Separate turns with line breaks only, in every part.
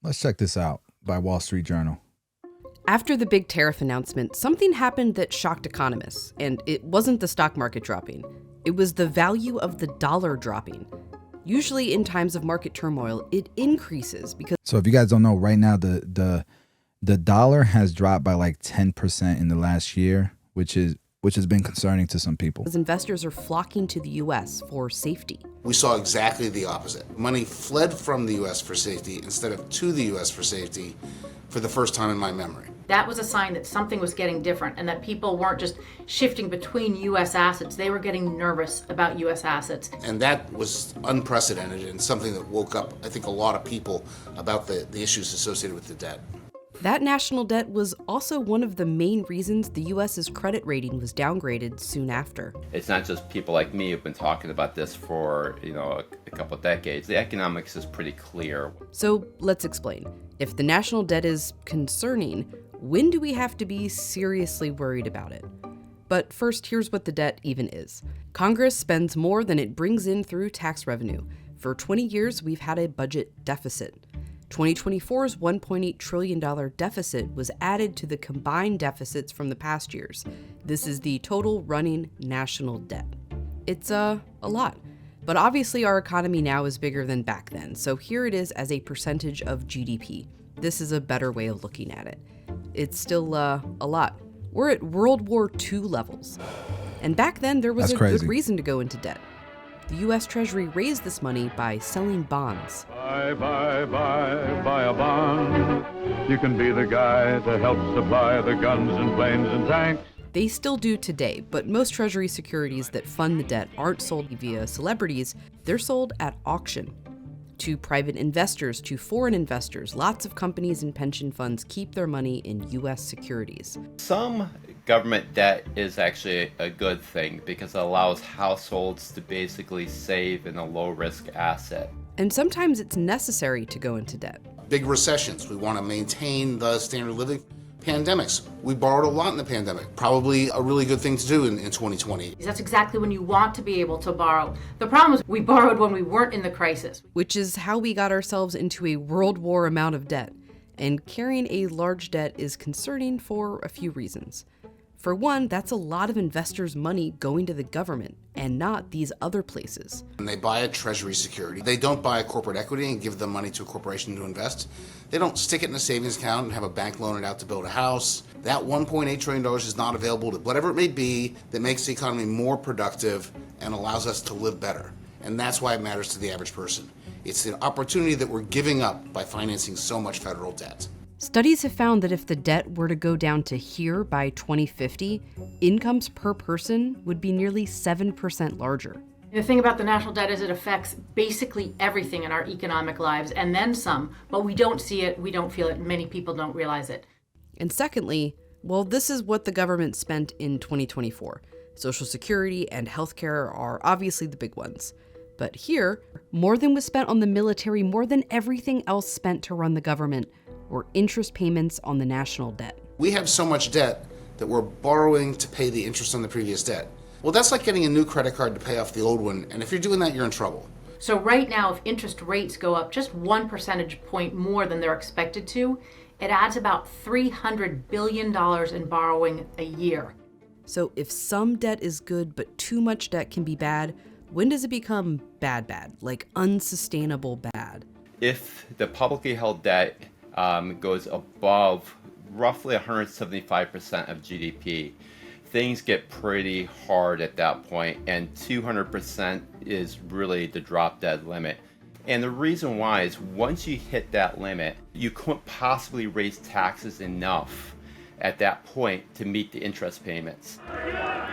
Let's check this out by Wall Street Journal.
After the big tariff announcement, something happened that shocked economists, and it wasn't the stock market dropping. It was the value of the dollar dropping. Usually in times of market turmoil, it increases because...
So if you guys don't know, right now the dollar has dropped by like 10% in the last year, which has been concerning to some people.
Investors are flocking to the U.S. for safety.
We saw exactly the opposite. Money fled from the U.S. for safety instead of to the U.S. for safety for the first time in my memory.
That was a sign that something was getting different and that people weren't just shifting between U.S. assets. They were getting nervous about U.S. assets.
And that was unprecedented and something that woke up, I think, a lot of people about the issues associated with the debt.
That national debt was also one of the main reasons the U.S.'s credit rating was downgraded soon after.
It's not just people like me who've been talking about this for, a couple of decades. The economics is pretty clear.
So let's explain. If the national debt is concerning, when do we have to be seriously worried about it? But first, here's what the debt even is. Congress spends more than it brings in through tax revenue. For 20 years, we've had a budget deficit. 2024's $1.8 trillion deficit was added to the combined deficits from the past years. This is the total running national debt. It's a lot. But obviously our economy now is bigger than back then, so here it is as a percentage of GDP. This is a better way of looking at it. It's still a lot. We're at World War II levels. And back then there was good reason to go into debt. The U.S. Treasury raised this money by selling bonds.
Buy a bond. You can be the guy that helps supply the guns and planes and tanks.
They still do today, but most Treasury securities that fund the debt aren't sold via celebrities. They're sold at auction. To private investors, to foreign investors, lots of companies and pension funds keep their money in U.S. securities.
Some government debt is actually a good thing because it allows households to basically save in a low-risk asset.
And sometimes it's necessary to go into debt.
Big recessions. We want to maintain the standard of living. Pandemics. We borrowed a lot in the pandemic. Probably a really good thing to do in 2020.
That's exactly when you want to be able to borrow. The problem is we borrowed when we weren't in the crisis.
Which is how we got ourselves into a World War amount of debt. And carrying a large debt is concerning for a few reasons. For one, that's a lot of investors' money going to the government and not these other places.
When they buy a treasury security, they don't buy a corporate equity and give the money to a corporation to invest. They don't stick it in a savings account and have a bank loan it out to build a house. That $1.8 trillion is not available to whatever it may be that makes the economy more productive and allows us to live better. And that's why it matters to the average person. It's the opportunity that we're giving up by financing so much federal debt.
Studies have found that if the debt were to go down to here by 2050, incomes per person would be nearly 7% larger.
The thing about the national debt is it affects basically everything in our economic lives and then some, but we don't see it, we don't feel it, many people don't realize it.
And secondly, well, this is what the government spent in 2024. Social Security and healthcare are obviously the big ones. But here, more than was spent on the military, more than everything else spent to run the government, or interest payments on the national debt.
We have so much debt that we're borrowing to pay the interest on the previous debt. Well, that's like getting a new credit card to pay off the old one, and if you're doing that, you're in trouble.
So right now, if interest rates go up just 1 percentage point more than they're expected to, it adds about $300 billion in borrowing a year.
So if some debt is good, but too much debt can be bad, when does it become bad, like unsustainable bad?
If the publicly held debt goes above roughly 175% of GDP, things get pretty hard at that point, and 200% is really the drop dead limit. And the reason why is once you hit that limit, you couldn't possibly raise taxes enough at that point to meet the interest payments.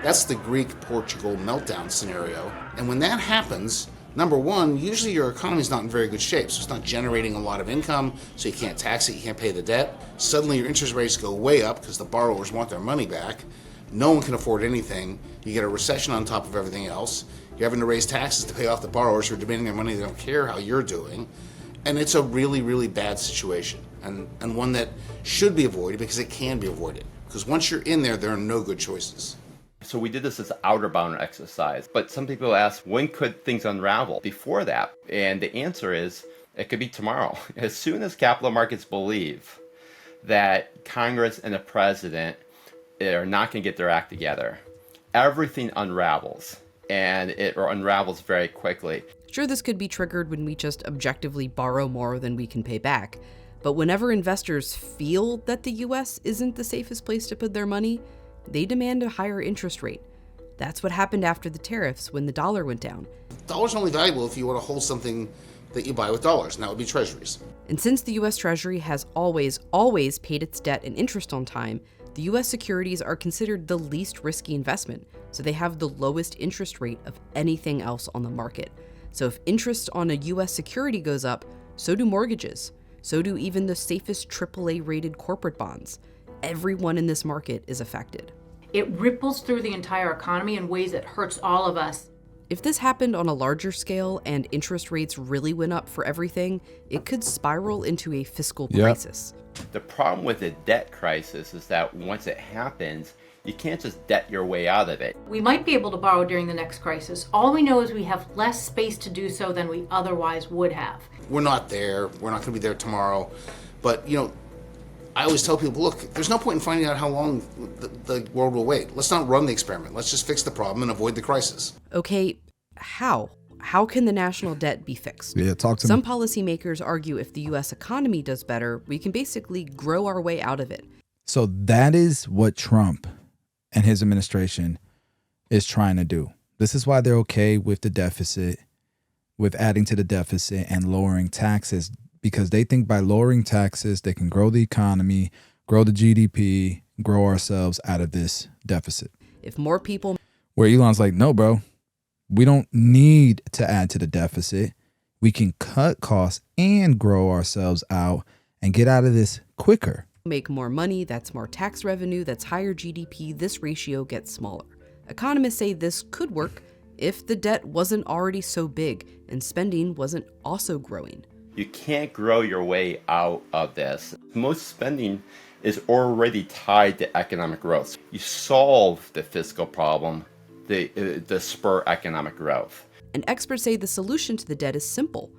That's the Greek-Portugal meltdown scenario. And when that happens, number one, usually your economy is not in very good shape, so it's not generating a lot of income, so you can't tax it, you can't pay the debt. Suddenly your interest rates go way up because the borrowers want their money back. No one can afford anything. You get a recession on top of everything else. You're having to raise taxes to pay off the borrowers who are demanding their money. They don't care how you're doing. And it's a really, really bad situation, and one that should be avoided because it can be avoided. Because once you're in there, there are no good choices.
So we did this as an outer bound exercise, but some people ask, when could things unravel before that? And the answer is, It could be tomorrow. As soon as capital markets believe that Congress and the president are not going to get their act together, everything unravels, and it unravels very quickly.
Sure, this could be triggered when we just objectively borrow more than we can pay back, but whenever investors feel that the US isn't the safest place to put their money, they demand a higher interest rate. That's what happened after the tariffs when the dollar went down.
Dollars are only valuable if you want to hold something that you buy with dollars, and that would be treasuries.
And since the US Treasury has always paid its debt and interest on time, the US securities are considered the least risky investment, so they have the lowest interest rate of anything else on the market. So if interest on a US security goes up, so do mortgages. So do even the safest AAA rated corporate bonds. Everyone in this market is affected.
It ripples through the entire economy in ways that hurts all of us.
If this happened on a larger scale and interest rates really went up for everything, it could spiral into a fiscal crisis.
The problem with a debt crisis is that once it happens, you can't just debt your way out of it.
We might be able to borrow during the next crisis. All we know is we have less space to do so than we otherwise would have.
We're not there. We're not going to be there tomorrow. But, I always tell people, look, there's no point in finding out how long the world will wait. Let's not run the experiment. Let's just fix the problem and avoid the crisis.
Okay, how? How can the national debt be fixed?
Yeah, talk to
Some
me.
policymakers argue if the US economy does better, we can basically grow our way out of it.
So that is what Trump and his administration is trying to do. This is why they're okay with the deficit, with adding to the deficit and lowering taxes, because they think by lowering taxes, they can grow the economy, grow the GDP, grow ourselves out of this deficit.
If more people
Where Elon's like, no, bro, we don't need to add to the deficit. We can cut costs and grow ourselves out and get out of this quicker.
make more money, that's more tax revenue, that's higher GDP, this ratio gets smaller. Economists say this could work if the debt wasn't already so big and spending wasn't also growing.
You can't grow your way out of this. Most spending is already tied to economic growth. You solve the fiscal problem, the spur economic growth.
And experts say the solution to the debt is simple.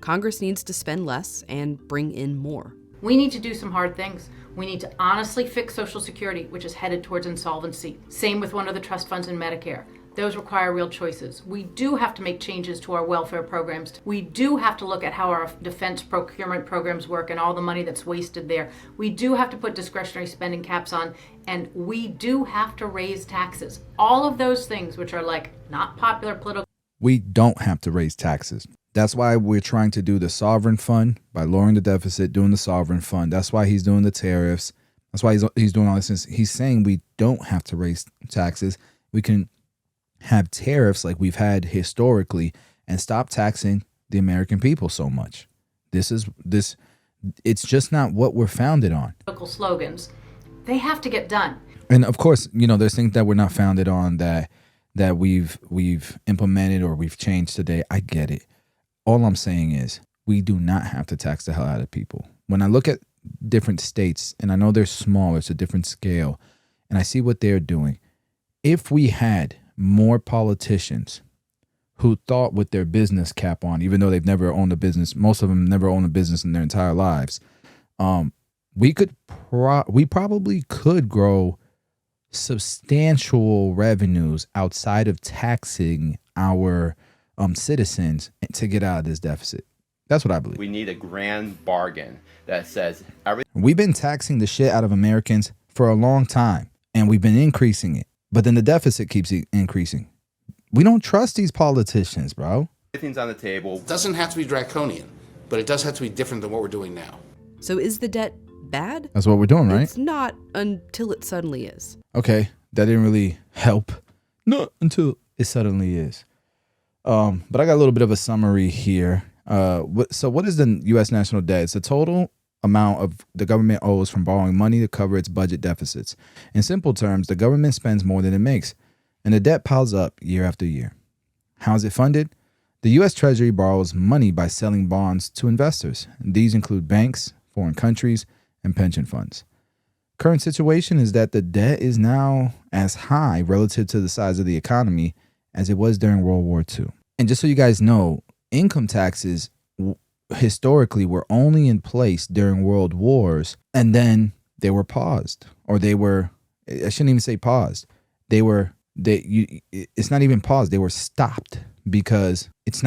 Congress needs to spend less and bring in more.
We need to do some hard things. We need to honestly fix Social Security, which is headed towards insolvency. Same with one of the trust funds in Medicare. Those require real choices. We do have to make changes to our welfare programs. We do have to look at how our defense procurement programs work and all the money that's wasted there. We do have to put discretionary spending caps on, and we do have to raise taxes. All of those things, which are like not popular political.
We don't have to raise taxes. That's why we're trying to do the sovereign fund by lowering the deficit, doing the sovereign fund. That's why he's doing the tariffs. That's why he's doing all this. He's saying we don't have to raise taxes. We can have tariffs like we've had historically and stop taxing the American people so much. It's just not what we're founded on.
Political slogans. They have to get done.
And of course, there's things that we're not founded on that we've implemented or we've changed today. I get it. All I'm saying is we do not have to tax the hell out of people. When I look at different states, and I know they're small, it's a different scale, and I see what they're doing. If we had more politicians who thought with their business cap on, even though they've never owned a business, most of them never owned a business in their entire lives, we probably could grow substantial revenues outside of taxing our citizens to get out of this deficit. That's what I believe.
We need a grand bargain that says
We've been taxing the shit out of Americans for a long time, and we've been increasing it. But then the deficit keeps increasing. We don't trust these politicians, bro.
everything's on the table.
It doesn't have to be draconian, but it does have to be different than what we're doing now.
So is the debt bad?
That's what we're doing, right?
It's not until it suddenly is.
Okay, that didn't really help. Not until it suddenly is. But I got a little bit of a summary here. So what is the U.S. national debt? It's the total amount of the government owes from borrowing money to cover its budget deficits. In simple terms, the government spends more than it makes, and the debt piles up year after year. How is it funded? The U.S. Treasury borrows money by selling bonds to investors. These include banks, foreign countries, and pension funds. Current situation is that the debt is now as high relative to the size of the economy as it was during World War II. And just so you guys know, income taxes historically were only in place during world wars, and then they were paused, or I shouldn't even say paused. It's not even paused. They were stopped because it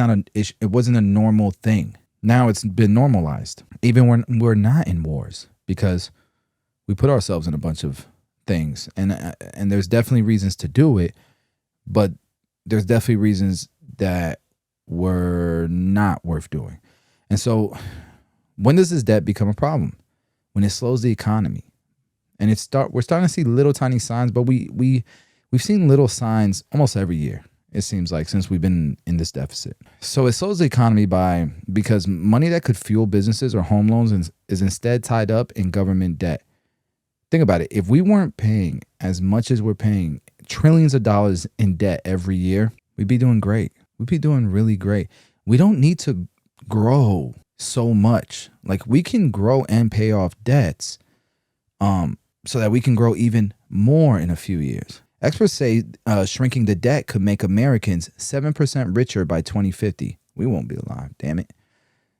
wasn't a normal thing. Now it's been normalized, even when we're not in wars, because we put ourselves in a bunch of things, and there's definitely reasons to do it, but there's definitely reasons that were not worth doing. And so when does this debt become a problem? When it slows the economy. And we're starting to see little tiny signs, but we've seen little signs almost every year, it seems like, since we've been in this deficit. So it slows the economy because money that could fuel businesses or home loans is instead tied up in government debt. Think about it. If we weren't paying as much as we're paying, trillions of dollars in debt every year, we'd be doing great. We'd be doing really great. We don't need to grow so much. Like, we can grow and pay off debts so that we can grow even more in a few years. Experts say shrinking the debt could make Americans 7% richer by 2050. We won't be alive, damn it.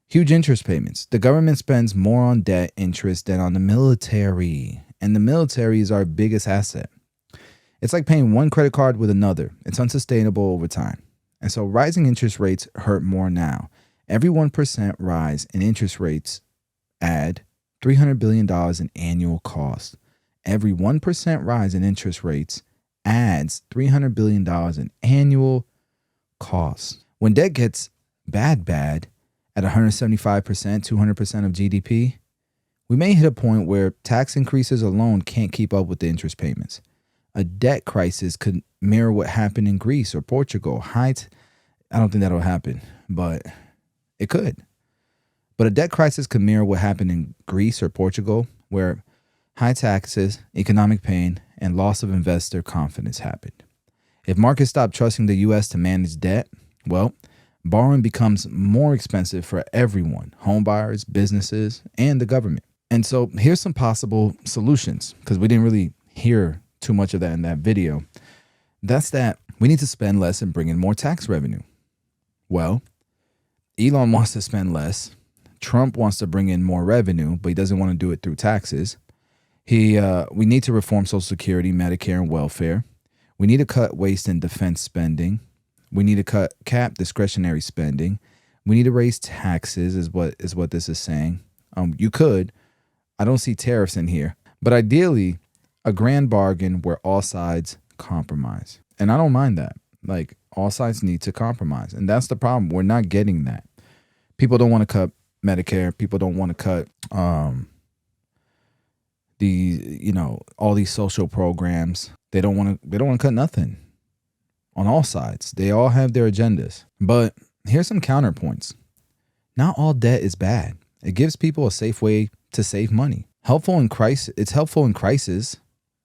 Huge interest payments. The government spends more on debt interest than on the military, and the military is our biggest asset. It's like paying one credit card with another. It's unsustainable over time. And so rising interest rates hurt more now. Every 1% rise in interest rates add $300 billion in annual cost. Every 1% rise in interest rates adds $300 billion in annual costs. When debt gets bad at 175%, 200% of GDP, we may hit a point where tax increases alone can't keep up with the interest payments. A debt crisis could mirror what happened in Greece or Portugal. I don't think that'll happen, but it could. But a debt crisis could mirror what happened in Greece or Portugal, where high taxes, economic pain, and loss of investor confidence happened. If markets stop trusting the U.S. to manage debt, well, borrowing becomes more expensive for everyone, home buyers, businesses, and the government. And so here's some possible solutions, because we didn't really hear too much of that in that video. That's that we need to spend less and bring in more tax revenue. Well, Elon wants to spend less. Trump wants to bring in more revenue, but he doesn't want to do it through taxes. We need to reform Social Security, Medicare, and welfare. We need to cut waste and defense spending. We need to cap discretionary spending. We need to raise taxes, is what this is saying. You could. I don't see tariffs in here. But ideally, a grand bargain where all sides compromise. And I don't mind that. Like, all sides need to compromise. And that's the problem. We're not getting that. People don't want to cut Medicare. People don't want to cut all these social programs. They don't want to cut nothing on all sides. They all have their agendas. But here's some counterpoints. Not all debt is bad. It gives people a safe way to save money. It's helpful in crisis,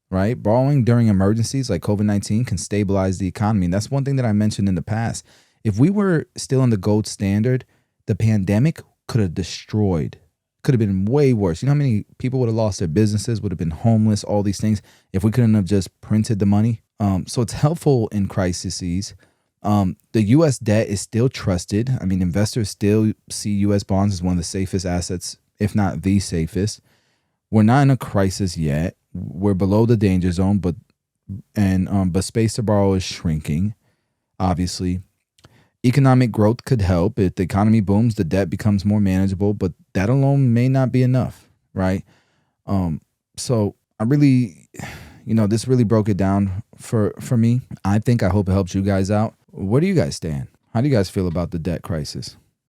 right? Borrowing during emergencies like COVID-19 can stabilize the economy. And that's one thing that I mentioned in the past. If we were still on the gold standard, the pandemic could have been way worse. You know how many people would have lost their businesses, would have been homeless, all these things, if we couldn't have just printed the money? So it's helpful in crises. The U.S. debt is still trusted. I mean, investors still see U.S. bonds as one of the safest assets, if not the safest. We're not in a crisis yet. We're below the danger zone, but space to borrow is shrinking, obviously. Economic growth could help. If the economy booms, the debt becomes more manageable, but that alone may not be enough, right? So I really, this really broke it down for me. I hope it helps you guys out. Where do you guys stand? How do you guys feel about the debt crisis?